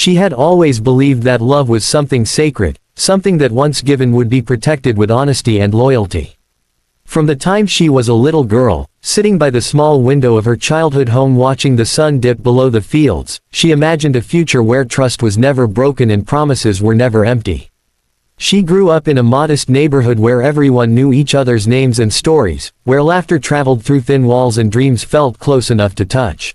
She had always believed that love was something sacred, something that once given would be protected with honesty and loyalty. From the time she was a little girl, sitting by the small window of her childhood home watching the sun dip below the fields, she imagined a future where trust was never broken and promises were never empty. She grew up in a modest neighborhood where everyone knew each other's names and stories, where laughter traveled through thin walls and dreams felt close enough to touch.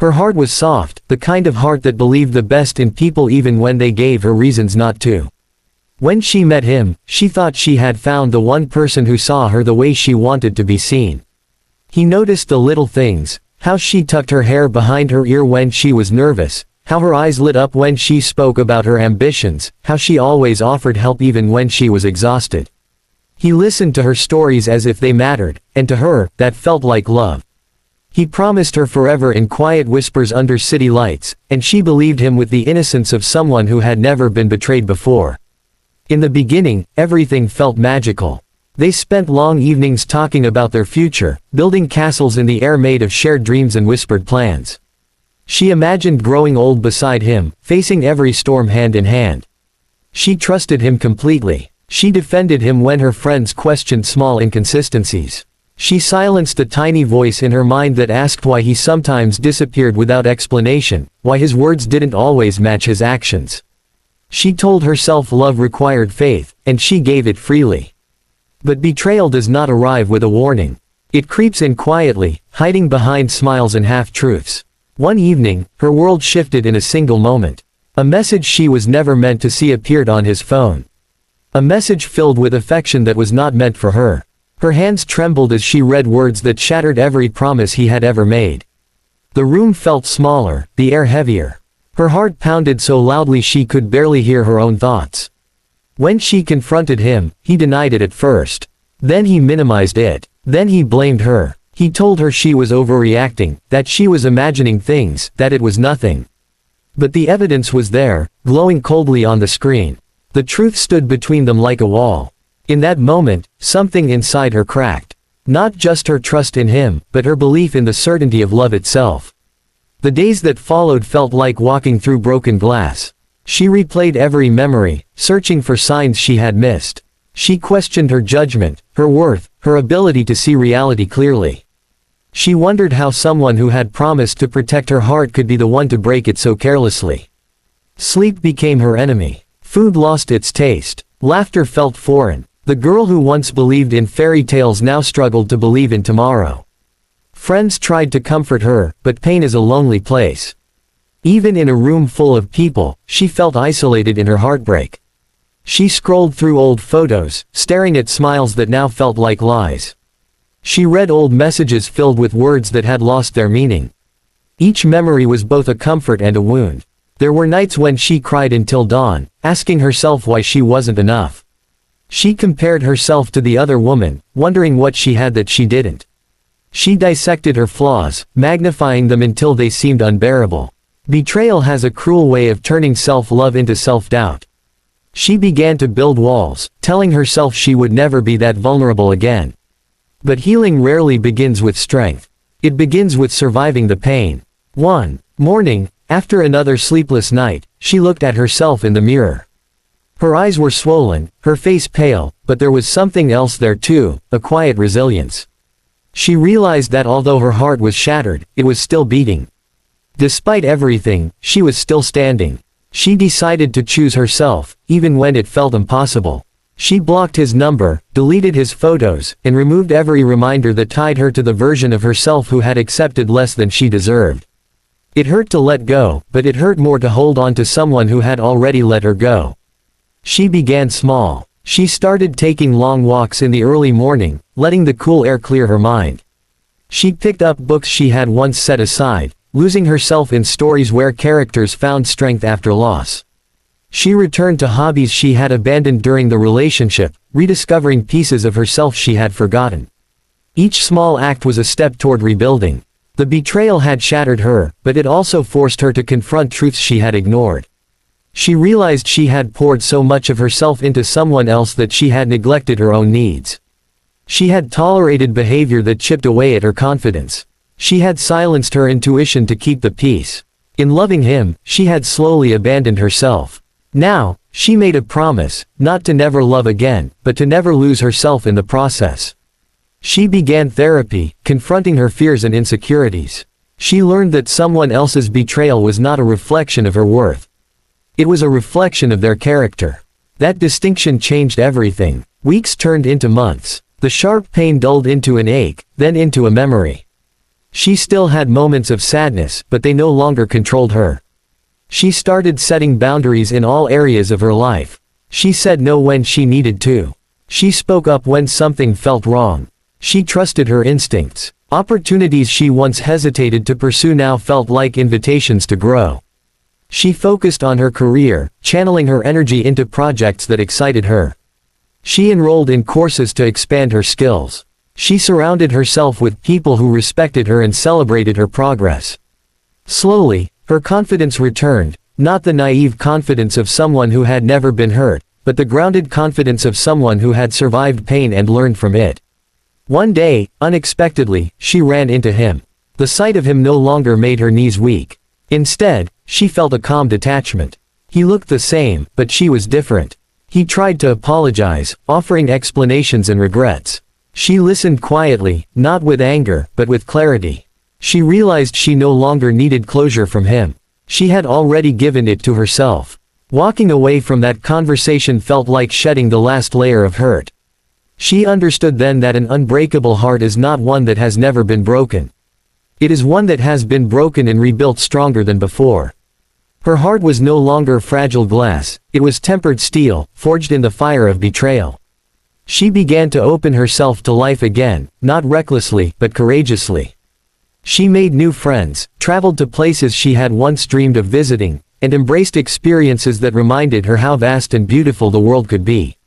Her heart was soft, the kind of heart that believed the best in people even when they gave her reasons not to. When she met him, she thought she had found the one person who saw her the way she wanted to be seen. He noticed the little things, how she tucked her hair behind her ear when she was nervous, how her eyes lit up when she spoke about her ambitions, how she always offered help even when she was exhausted. He listened to her stories as if they mattered, and to her, that felt like love. He promised her forever in quiet whispers under city lights, and she believed him with the innocence of someone who had never been betrayed before. In the beginning, everything felt magical. They spent long evenings talking about their future, building castles in the air made of shared dreams and whispered plans. She imagined growing old beside him, facing every storm hand in hand. She trusted him completely. She defended him when her friends questioned small inconsistencies. She silenced the tiny voice in her mind that asked why he sometimes disappeared without explanation, why his words didn't always match his actions. She told herself love required faith, and she gave it freely. But betrayal does not arrive with a warning. It creeps in quietly, hiding behind smiles and half-truths. One evening, her world shifted in a single moment. A message she was never meant to see appeared on his phone. A message filled with affection that was not meant for her. Her hands trembled as she read words that shattered every promise he had ever made. The room felt smaller, the air heavier. Her heart pounded so loudly she could barely hear her own thoughts. When she confronted him, he denied it at first. Then he minimized it. Then he blamed her. He told her she was overreacting, that she was imagining things, that it was nothing. But the evidence was there, glowing coldly on the screen. The truth stood between them like a wall. In that moment, something inside her cracked. Not just her trust in him, but her belief in the certainty of love itself. The days that followed felt like walking through broken glass. She replayed every memory, searching for signs she had missed. She questioned her judgment, her worth, her ability to see reality clearly. She wondered how someone who had promised to protect her heart could be the one to break it so carelessly. Sleep became her enemy. Food lost its taste. Laughter felt foreign. The girl who once believed in fairy tales now struggled to believe in tomorrow. Friends tried to comfort her, but pain is a lonely place. Even in a room full of people, she felt isolated in her heartbreak. She scrolled through old photos, staring at smiles that now felt like lies. She read old messages filled with words that had lost their meaning. Each memory was both a comfort and a wound. There were nights when she cried until dawn, asking herself why she wasn't enough. She compared herself to the other woman, wondering what she had that she didn't. She dissected her flaws, magnifying them until they seemed unbearable. Betrayal has a cruel way of turning self-love into self-doubt. She began to build walls, telling herself she would never be that vulnerable again. But healing rarely begins with strength. It begins with surviving the pain. One morning, after another sleepless night, she looked at herself in the mirror. Her eyes were swollen, her face pale, but there was something else there too, a quiet resilience. She realized that although her heart was shattered, it was still beating. Despite everything, she was still standing. She decided to choose herself, even when it felt impossible. She blocked his number, deleted his photos, and removed every reminder that tied her to the version of herself who had accepted less than she deserved. It hurt to let go, but it hurt more to hold on to someone who had already let her go. She began small. She started taking long walks in the early morning, letting the cool air clear her mind. She picked up books she had once set aside, losing herself in stories where characters found strength after loss. She returned to hobbies she had abandoned during the relationship, rediscovering pieces of herself she had forgotten. Each small act was a step toward rebuilding. The betrayal had shattered her, but it also forced her to confront truths she had ignored. She realized she had poured so much of herself into someone else that she had neglected her own needs. She had tolerated behavior that chipped away at her confidence. She had silenced her intuition to keep the peace. In loving him, she had slowly abandoned herself. Now, she made a promise, not to never love again, but to never lose herself in the process. She began therapy, confronting her fears and insecurities. She learned that someone else's betrayal was not a reflection of her worth. It was a reflection of their character. That distinction changed everything. Weeks turned into months. The sharp pain dulled into an ache, then into a memory. She still had moments of sadness, but they no longer controlled her. She started setting boundaries in all areas of her life. She said no when she needed to. She spoke up when something felt wrong. She trusted her instincts. Opportunities she once hesitated to pursue now felt like invitations to grow. She focused on her career, channeling her energy into projects that excited her. She enrolled in courses to expand her skills. She surrounded herself with people who respected her and celebrated her progress. Slowly, her confidence returned, not the naive confidence of someone who had never been hurt, but the grounded confidence of someone who had survived pain and learned from it. One day, unexpectedly, she ran into him. The sight of him no longer made her knees weak. Instead, she felt a calm detachment. He looked the same, but she was different. He tried to apologize, offering explanations and regrets. She listened quietly, not with anger, but with clarity. She realized she no longer needed closure from him. She had already given it to herself. Walking away from that conversation felt like shedding the last layer of hurt. She understood then that an unbreakable heart is not one that has never been broken. It is one that has been broken and rebuilt stronger than before. Her heart was no longer fragile glass, it was tempered steel, forged in the fire of betrayal. She began to open herself to life again, not recklessly, but courageously. She made new friends, traveled to places she had once dreamed of visiting, and embraced experiences that reminded her how vast and beautiful the world could be.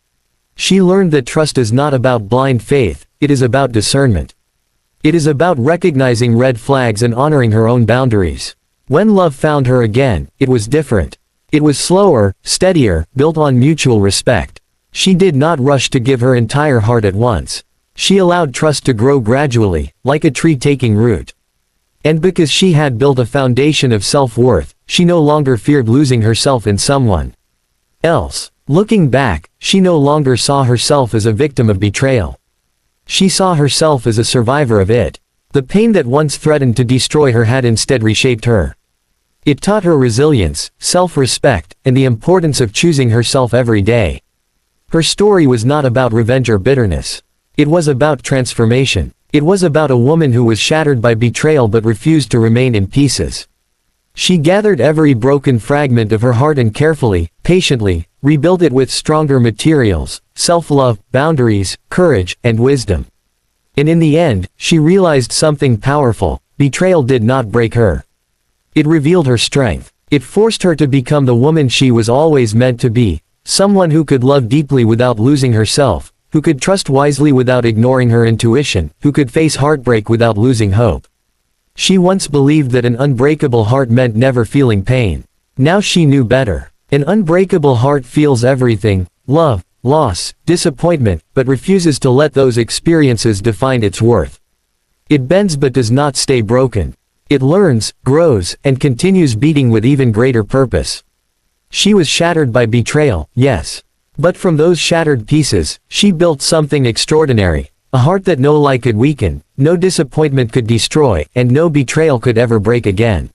She learned that trust is not about blind faith, it is about discernment. It is about recognizing red flags and honoring her own boundaries. When love found her again, it was different. It was slower, steadier, built on mutual respect. She did not rush to give her entire heart at once. She allowed trust to grow gradually, like a tree taking root. And because she had built a foundation of self-worth, she no longer feared losing herself in someone else. Looking back, she no longer saw herself as a victim of betrayal. She saw herself as a survivor of it. The pain that once threatened to destroy her had instead reshaped her. It taught her resilience, self-respect, and the importance of choosing herself every day. Her story was not about revenge or bitterness. It was about transformation. It was about a woman who was shattered by betrayal but refused to remain in pieces. She gathered every broken fragment of her heart and carefully, patiently, rebuilt it with stronger materials, self-love, boundaries, courage, and wisdom. And in the end, she realized something powerful: betrayal did not break her. It revealed her strength. It forced her to become the woman she was always meant to be, someone who could love deeply without losing herself, who could trust wisely without ignoring her intuition, who could face heartbreak without losing hope. She once believed that an unbreakable heart meant never feeling pain. Now she knew better. An unbreakable heart feels everything: love, loss, disappointment, but refuses to let those experiences define its worth. It bends but does not stay broken. It learns, grows, and continues beating with even greater purpose. She was shattered by betrayal, yes. But from those shattered pieces, she built something extraordinary. A heart that no lie could weaken, no disappointment could destroy, and no betrayal could ever break again.